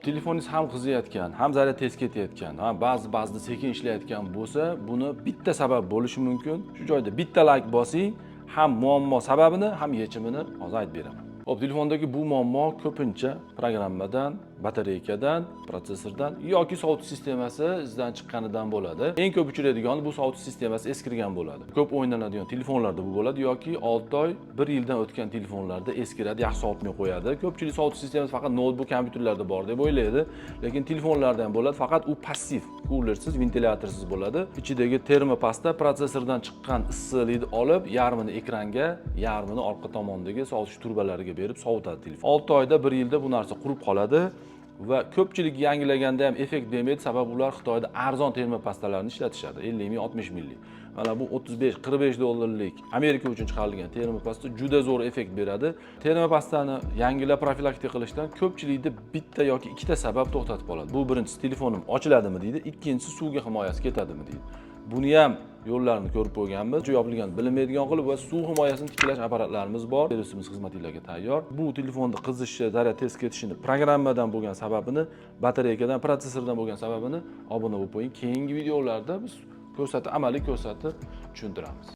Telefoningiz ham qiziyotgan, ham zaryad tez ketayotgan, ba'zida sekin ishlayotgan bo'lsa, buni bitta sabab bo'lishi mumkin. Shu joyda bitta like bosing, ham muammo sababini, ham yechimini hozir aytib beraman. Xo'p, telefondagi bu muammo ko'pincha programmadan, batareykadan, protsessordan yoki sovutish sistemasi izdan chiqqanidan bo'ladi. Eng ko'p uchraydigani bu sovutish sistemasi eskirgan bo'ladi. Ko'p o'ynaladigan telefonlarda bu bo'ladi yoki 6 oy, 1 yildan o'tgan telefonlarda eskiradi, yaxshi sovutmay qo'yadi. Ko'pchilik sovutish sistemasi faqat notebook kompyuterlarda bor deb o'ylaydi, lekin telefonlarda ham bo'ladi, faqat u passiv, kulersiz, ventilyatorsiz bo'ladi. Ichidagi termopasta protsessordan chiqqan issiqlikni olib, yarmini ekranga, yarmini orqa tomondagi sovutish turbalariga berib sovutadi telefon. 6 oyda, 1 yilda bu narsa qurib qoladi va ko'pchilik yangilaganda ham effekt bermaydi, sababi ular Xitoyda arzon termopastalarni ishlatishadi, 50 ming, 60 minglik. Mana bu 35-45 dollarlik Amerika uchun chiqarilgan termopasta juda zo'r effekt beradi. Termopastani yangilab profilaktika qilishdan ko'pchilikda bitta yoki ikkita sabab to'xtatib qoladi. Bu birinchisi telefonim ochiladimi deydi, ikkinchisi suvga himoyasi ketadimi deydi. Buni ham yo'llarini ko'rib qo'yganmiz. Yopilgan bilinmaydigan qilib va suv himoyasini tiklash apparatlarimiz bor. Servisimiz xizmatlarga tayyor. Bu telefonda qizishi, zaryad tez ketishini programmadan bo'lgan sababini, batareykadan, protsessordan bo'lgan sababini obuna bo'lib qo'ying. Keyingi videolarda biz amaliy ko'rsatib tushuntiramiz.